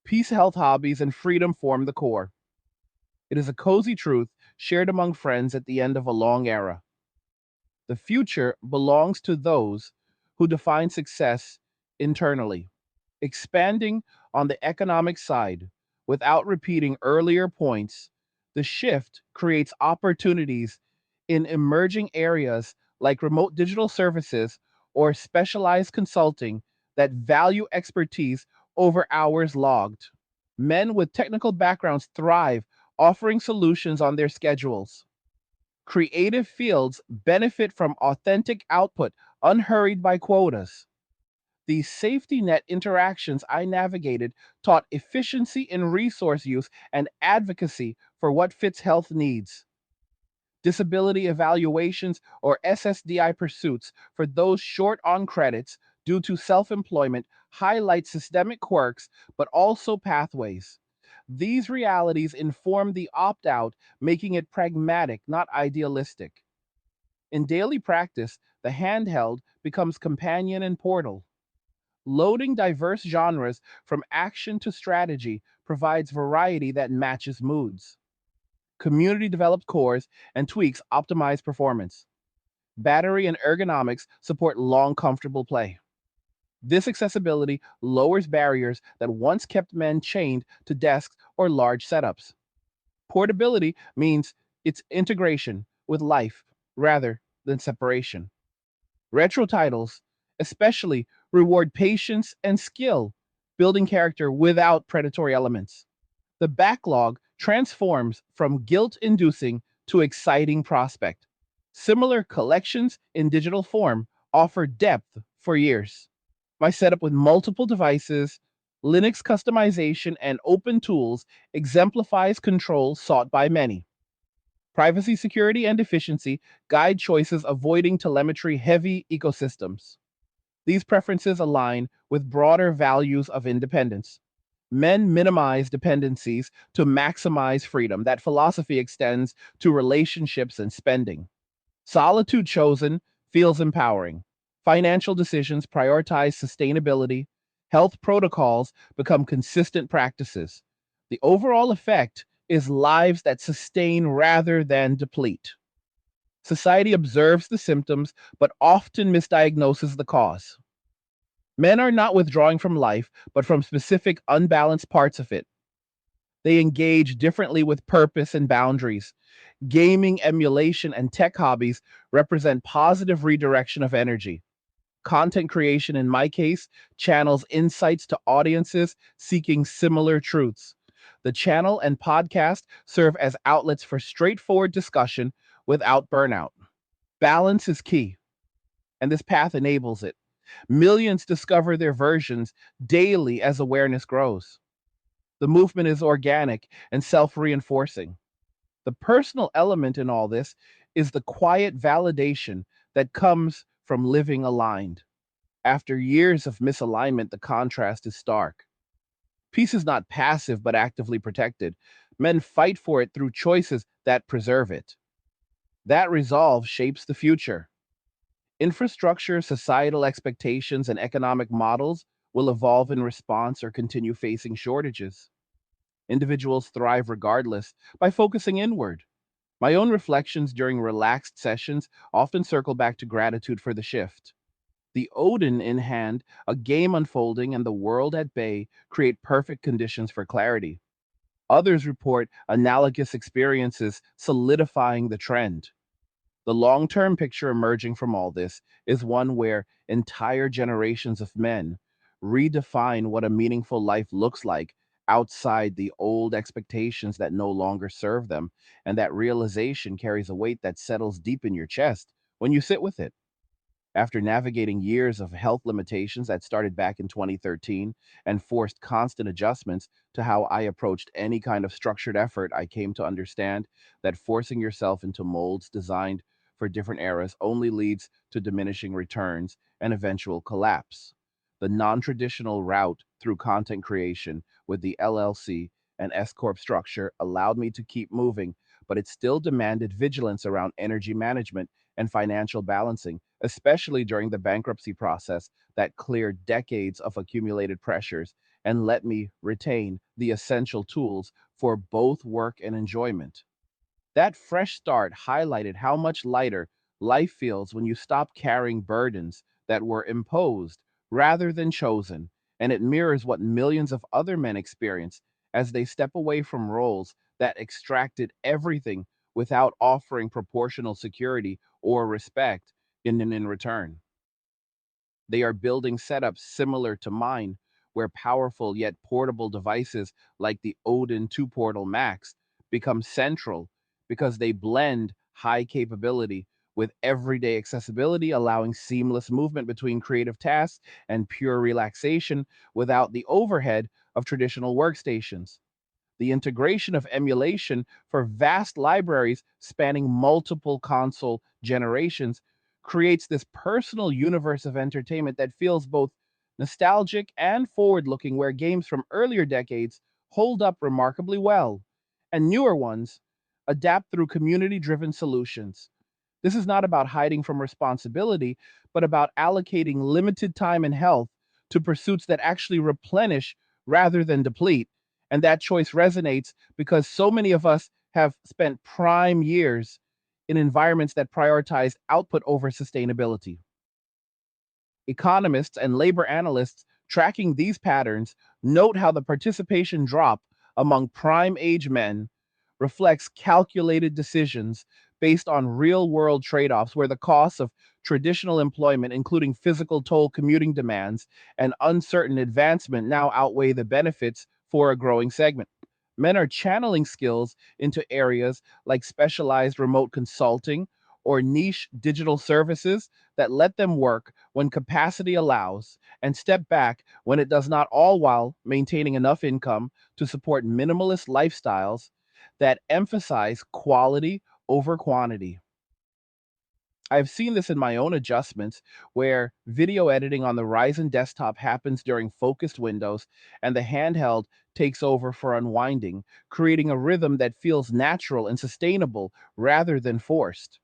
Peace, health, hobbies, and freedom form the core. It is a cozy truth shared among friends at the end of a long era. The future belongs to those who define success internally. Expanding on the economic side without repeating earlier points, the shift creates opportunities in emerging areas like remote digital services or specialized consulting that value expertise over hours logged. Men with technical backgrounds thrive, offering solutions on their schedules. Creative fields benefit from authentic output, unhurried by quotas. These safety net interactions I navigated taught efficiency in resource use and advocacy for what fits health needs. Disability evaluations or SSDI pursuits for those short on credits due to self employment highlight systemic quirks but also pathways. These realities inform the opt out, making it pragmatic, not idealistic. In daily practice, the handheld becomes companion and portal. Loading diverse genres from action to strategy provides variety that matches moods. Community developed cores and tweaks optimize performance. Battery and ergonomics support long, comfortable play. This accessibility lowers barriers that once kept men chained to desks or large setups. Portability means it's integration with life rather than separation. Retro titles, especially, reward patience and skill, building character without predatory elements. The backlog transforms from guilt inducing to exciting prospect. Similar collections in digital form offer depth for years. My setup with multiple devices, Linux customization, and open tools exemplifies control sought by many. Privacy, security, and efficiency guide choices, avoiding telemetry heavy ecosystems. These preferences align with broader values of independence. Men minimize dependencies to maximize freedom. That philosophy extends to relationships and spending. Solitude chosen feels empowering. Financial decisions prioritize sustainability. Health protocols become consistent practices. The overall effect is lives that sustain rather than deplete. Society observes the symptoms but often misdiagnoses the cause. Men are not withdrawing from life, but from specific unbalanced parts of it. They engage differently with purpose and boundaries. Gaming, emulation, and tech hobbies represent positive redirection of energy. Content creation, in my case, channels insights to audiences seeking similar truths. The channel and podcast serve as outlets for straightforward discussion without burnout. Balance is key, and this path enables it. Millions discover their versions daily as awareness grows. The movement is organic and self reinforcing. The personal element in all this is the quiet validation that comes from living aligned. After years of misalignment, the contrast is stark. Peace is not passive but actively protected. Men fight for it through choices that preserve it. That resolve shapes the future. Infrastructure, societal expectations, and economic models will evolve in response or continue facing shortages. Individuals thrive regardless by focusing inward. My own reflections during relaxed sessions often circle back to gratitude for the shift. The Odin in hand, a game unfolding, and the world at bay create perfect conditions for clarity. Others report analogous experiences, solidifying the trend. The long term picture emerging from all this is one where entire generations of men redefine what a meaningful life looks like outside the old expectations that no longer serve them. And that realization carries a weight that settles deep in your chest when you sit with it. After navigating years of health limitations that started back in 2013 and forced constant adjustments to how I approached any kind of structured effort, I came to understand that forcing yourself into molds designed for different eras only leads to diminishing returns and eventual collapse. The non traditional route through content creation with the LLC and S Corp structure allowed me to keep moving, but it still demanded vigilance around energy management and financial balancing, especially during the bankruptcy process that cleared decades of accumulated pressures and let me retain the essential tools for both work and enjoyment. That fresh start highlighted how much lighter life feels when you stop carrying burdens that were imposed rather than chosen, and it mirrors what millions of other men experience as they step away from roles that extracted everything without offering proportional security or respect in return. They are building setups similar to mine, where powerful yet portable devices like the Odin 2 Portal Max become central because they blend high capability with everyday accessibility, allowing seamless movement between creative tasks and pure relaxation without the overhead of traditional workstations. The integration of emulation for vast libraries spanning multiple console generations creates this personal universe of entertainment that feels both nostalgic and forward looking, where games from earlier decades hold up remarkably well, and newer ones adapt through community driven solutions. This is not about hiding from responsibility, but about allocating limited time and health to pursuits that actually replenish rather than deplete. And that choice resonates because so many of us have spent prime years in environments that prioritize output over sustainability. Economists and labor analysts tracking these patterns note how the participation drop among prime age men reflects calculated decisions based on real world trade offs, where the costs of traditional employment, including physical toll, commuting demands, and uncertain advancement, now outweigh the benefits for a growing segment. Men are channeling skills into areas like specialized remote consulting or niche digital services that let them work when capacity allows and step back when it does not, all while maintaining enough income to support minimalist lifestyles that emphasize quality over quantity. I've seen this in my own adjustments where video editing on the Ryzen desktop happens during focused windows and the handheld takes over for unwinding, creating a rhythm that feels natural and sustainable rather than forced.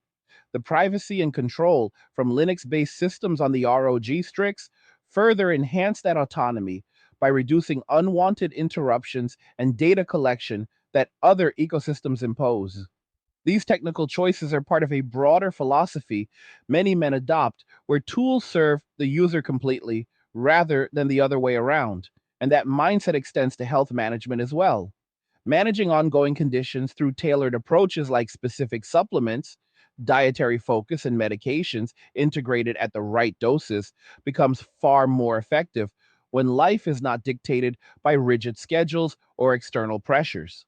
The privacy and control from Linux based systems on the ROG Strix further enhance that autonomy by reducing unwanted interruptions and data collection that other ecosystems impose. These technical choices are part of a broader philosophy many men adopt, where tools serve the user completely rather than the other way around. And that mindset extends to health management as well. Managing ongoing conditions through tailored approaches like specific supplements, dietary focus, and medications integrated at the right doses becomes far more effective when life is not dictated by rigid schedules or external pressures.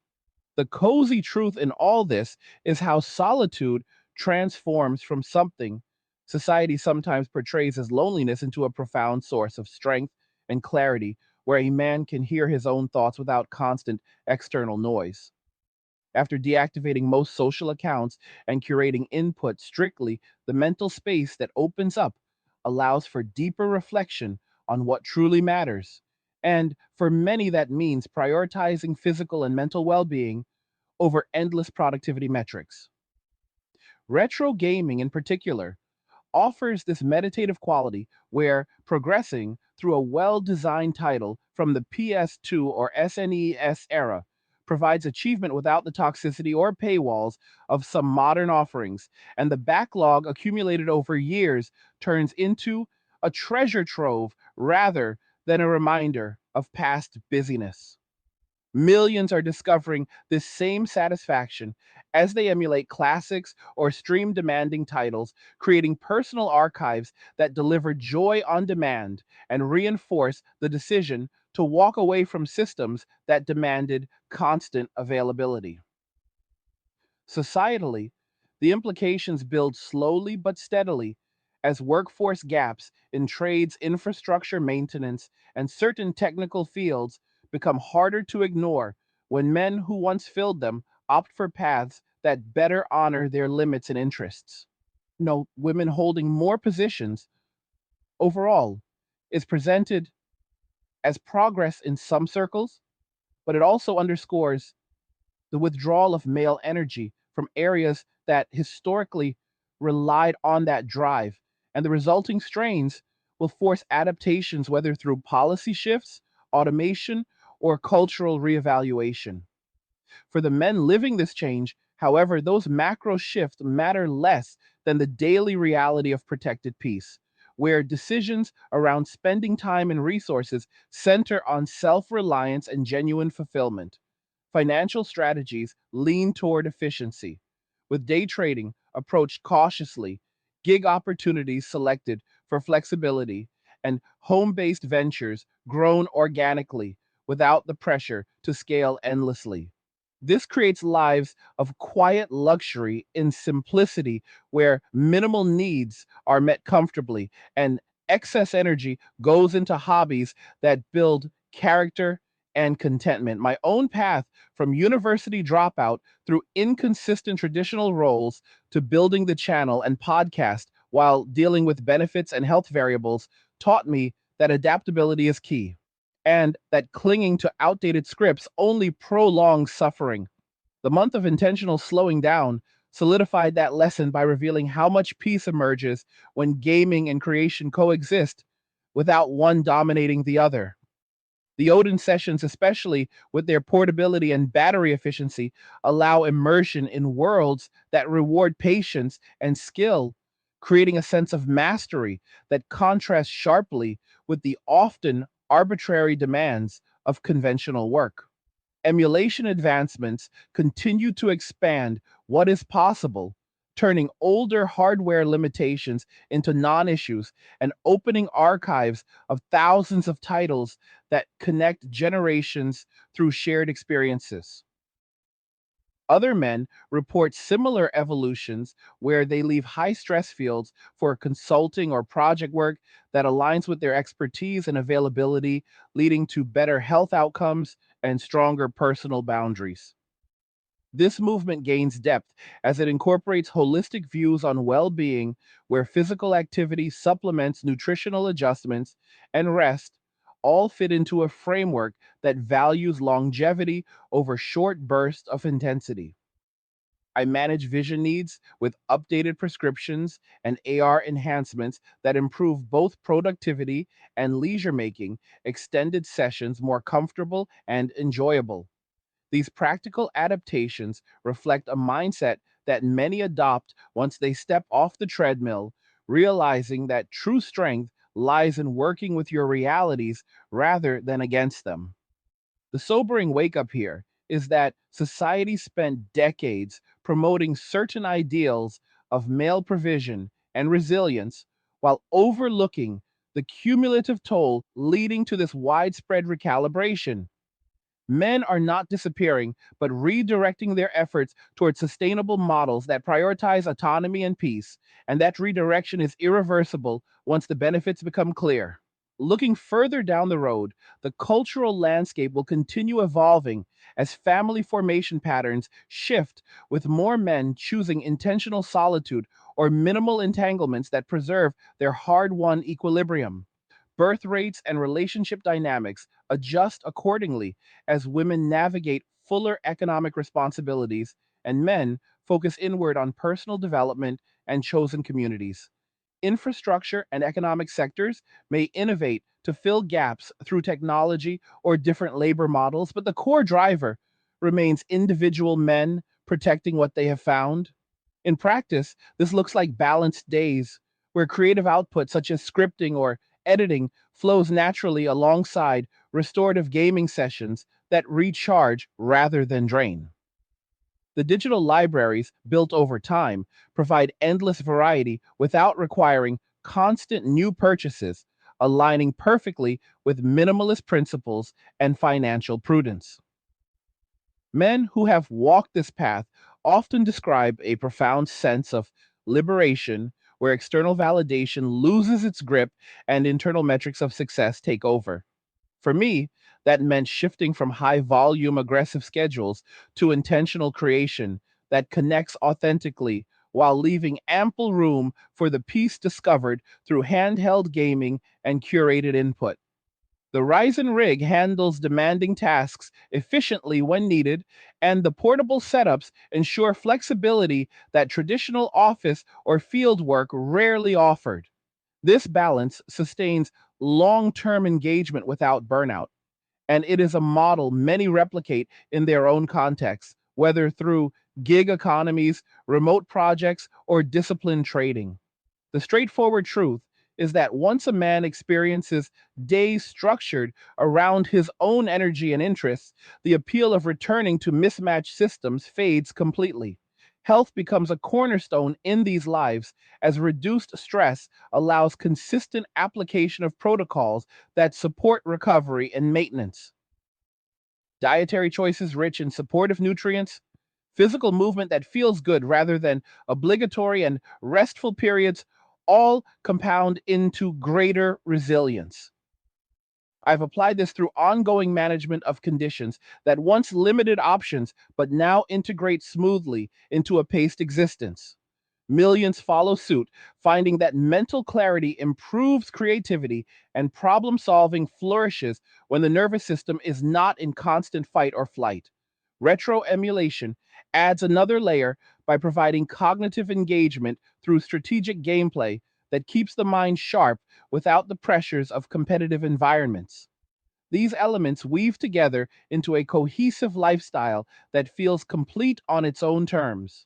The cozy truth in all this is how solitude transforms from something society sometimes portrays as loneliness into a profound source of strength and clarity, where a man can hear his own thoughts without constant external noise. After deactivating most social accounts and curating input strictly, the mental space that opens up allows for deeper reflection on what truly matters. And for many, that means prioritizing physical and mental well being over endless productivity metrics. Retro gaming, in particular, offers this meditative quality where progressing through a well designed title from the PS2 or SNES era provides achievement without the toxicity or paywalls of some modern offerings, and the backlog accumulated over years turns into a treasure trove rather than a reminder of past busyness. Millions are discovering this same satisfaction as they emulate classics or stream demanding titles, creating personal archives that deliver joy on demand and reinforce the decision to walk away from systems that demanded constant availability. Societally, the implications build slowly but steadily as workforce gaps in trades, infrastructure maintenance, and certain technical fields become harder to ignore when men who once filled them opt for paths that better honor their limits and interests. No, women holding more positions overall is presented as progress in some circles, but it also underscores the withdrawal of male energy from areas that historically relied on that drive, and the resulting strains will force adaptations, whether through policy shifts, automation, or cultural reevaluation. For the men living this change, however, those macro shifts matter less than the daily reality of protected peace, where decisions around spending time and resources center on self reliance and genuine fulfillment. Financial strategies lean toward efficiency, with day trading approached cautiously, gig opportunities selected for flexibility, and home based ventures grown organically without the pressure to scale endlessly. This creates lives of quiet luxury in simplicity where minimal needs are met comfortably and excess energy goes into hobbies that build character and contentment. My own path from university dropout through inconsistent traditional roles to building the channel and podcast while dealing with benefits and health variables taught me that adaptability is key and that clinging to outdated scripts only prolongs suffering. The month of intentional slowing down solidified that lesson by revealing how much peace emerges when gaming and creation coexist without one dominating the other. The Odin sessions, especially with their portability and battery efficiency, allow immersion in worlds that reward patience and skill, creating a sense of mastery that contrasts sharply with the often arbitrary demands of conventional work. Emulation advancements continue to expand what is possible, turning older hardware limitations into non issues and opening archives of thousands of titles that connect generations through shared experiences. Other men report similar evolutions where they leave high stress fields for consulting or project work that aligns with their expertise and availability, leading to better health outcomes and stronger personal boundaries. This movement gains depth as it incorporates holistic views on well being, where physical activity supplements nutritional adjustments and rest, all fit into a framework that values longevity over short bursts of intensity. I manage vision needs with updated prescriptions and AR enhancements that improve both productivity and leisure, making extended sessions more comfortable and enjoyable. These practical adaptations reflect a mindset that many adopt once they step off the treadmill, realizing that true strength lies in working with your realities rather than against them. The sobering wake up here is that society spent decades promoting certain ideals of male provision and resilience while overlooking the cumulative toll leading to this widespread recalibration. Men are not disappearing, but redirecting their efforts towards sustainable models that prioritize autonomy and peace, and that redirection is irreversible once the benefits become clear. Looking further down the road, the cultural landscape will continue evolving as family formation patterns shift, with more men choosing intentional solitude or minimal entanglements that preserve their hard won equilibrium. Birth rates and relationship dynamics adjust accordingly as women navigate fuller economic responsibilities and men focus inward on personal development and chosen communities. Infrastructure and economic sectors may innovate to fill gaps through technology or different labor models, but the core driver remains individual men protecting what they have found. In practice, this looks like balanced days where creative output such as scripting or editing flows naturally alongside restorative gaming sessions that recharge rather than drain. The digital libraries built over time provide endless variety without requiring constant new purchases, aligning perfectly with minimalist principles and financial prudence. Men who have walked this path often describe a profound sense of liberation where external validation loses its grip and internal metrics of success take over. For me, that meant shifting from high volume aggressive schedules to intentional creation that connects authentically while leaving ample room for the peace discovered through handheld gaming and curated input. The Ryzen rig handles demanding tasks efficiently when needed, and the portable setups ensure flexibility that traditional office or field work rarely offered. This balance sustains long term engagement without burnout, and it is a model many replicate in their own contexts, whether through gig economies, remote projects, or disciplined trading. The straightforward truth is that once a man experiences days structured around his own energy and interests, the appeal of returning to mismatched systems fades completely. Health becomes a cornerstone in these lives as reduced stress allows consistent application of protocols that support recovery and maintenance. Dietary choices rich in supportive nutrients, physical movement that feels good rather than obligatory, and restful periods all compound into greater resilience. I've applied this through ongoing management of conditions that once limited options but now integrate smoothly into a paced existence. Millions follow suit, finding that mental clarity improves creativity and problem solving flourishes when the nervous system is not in constant fight or flight. Retro emulation adds another layer by providing cognitive engagement through strategic gameplay that keeps the mind sharp without the pressures of competitive environments. These elements weave together into a cohesive lifestyle that feels complete on its own terms.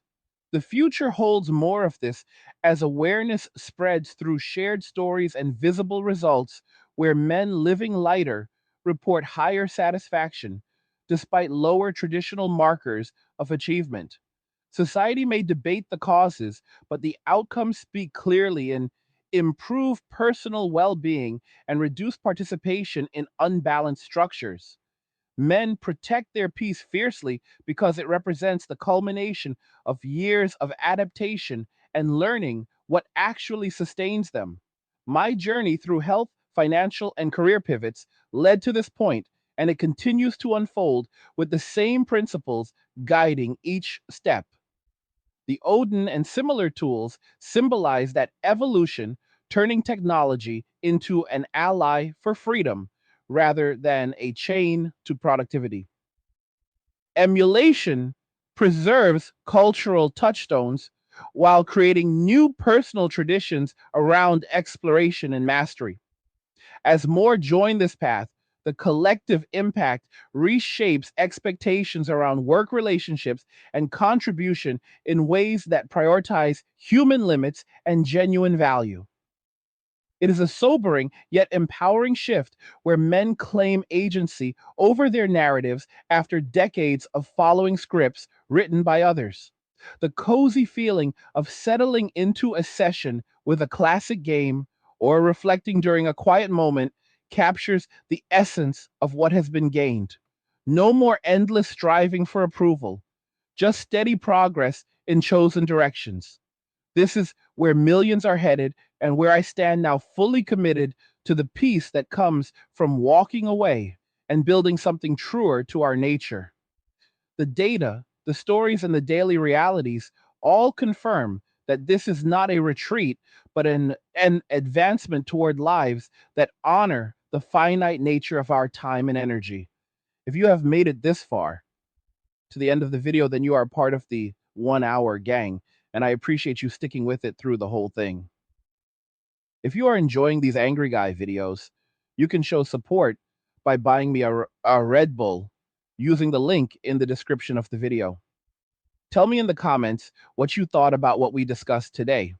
The future holds more of this as awareness spreads through shared stories and visible results where men living lighter report higher satisfaction despite lower traditional markers of achievement. Society may debate the causes, but the outcomes speak clearly in improved personal well being and reduced participation in unbalanced structures. Men protect their peace fiercely because it represents the culmination of years of adaptation and learning what actually sustains them. My journey through health, financial, and career pivots led to this point, and it continues to unfold with the same principles guiding each step. The Odin and similar tools symbolize that evolution, turning technology into an ally for freedom rather than a chain to productivity. Emulation preserves cultural touchstones while creating new personal traditions around exploration and mastery. As more join this path, the collective impact reshapes expectations around work relationships and contribution in ways that prioritize human limits and genuine value. It is a sobering yet empowering shift where men claim agency over their narratives after decades of following scripts written by others. The cozy feeling of settling into a session with a classic game or reflecting during a quiet moment captures the essence of what has been gained. No more endless striving for approval, just steady progress in chosen directions. This is where millions are headed and where I stand now fully committed to the peace that comes from walking away and building something truer to our nature. The data, the stories, and the daily realities all confirm that this is not a retreat, but an advancement toward lives that honor the finite nature of our time and energy. If you have made it this far to the end of the video, then you are part of the 1 hour gang, and I appreciate you sticking with it through the whole thing. If you are enjoying these Angry Guy videos, you can show support by buying me a Red Bull using the link in the description of the video. Tell me in the comments what you thought about what we discussed today,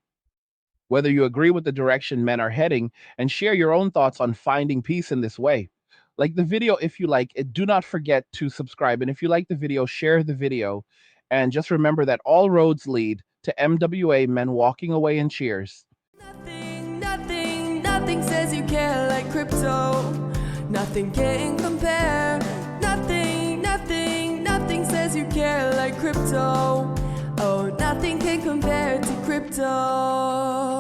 whether you agree with the direction men are heading, and share your own thoughts on finding peace in this way. Like the video if you like it. Do not forget to subscribe. And if you like the video, share the video. And just remember that all roads lead to MWA Men Walking Away in Cheers. Nothing, nothing, nothing. nothing says you care like crypto. Nothing can compare. Nothing says you care like crypto. Oh, nothing can compare to crypto.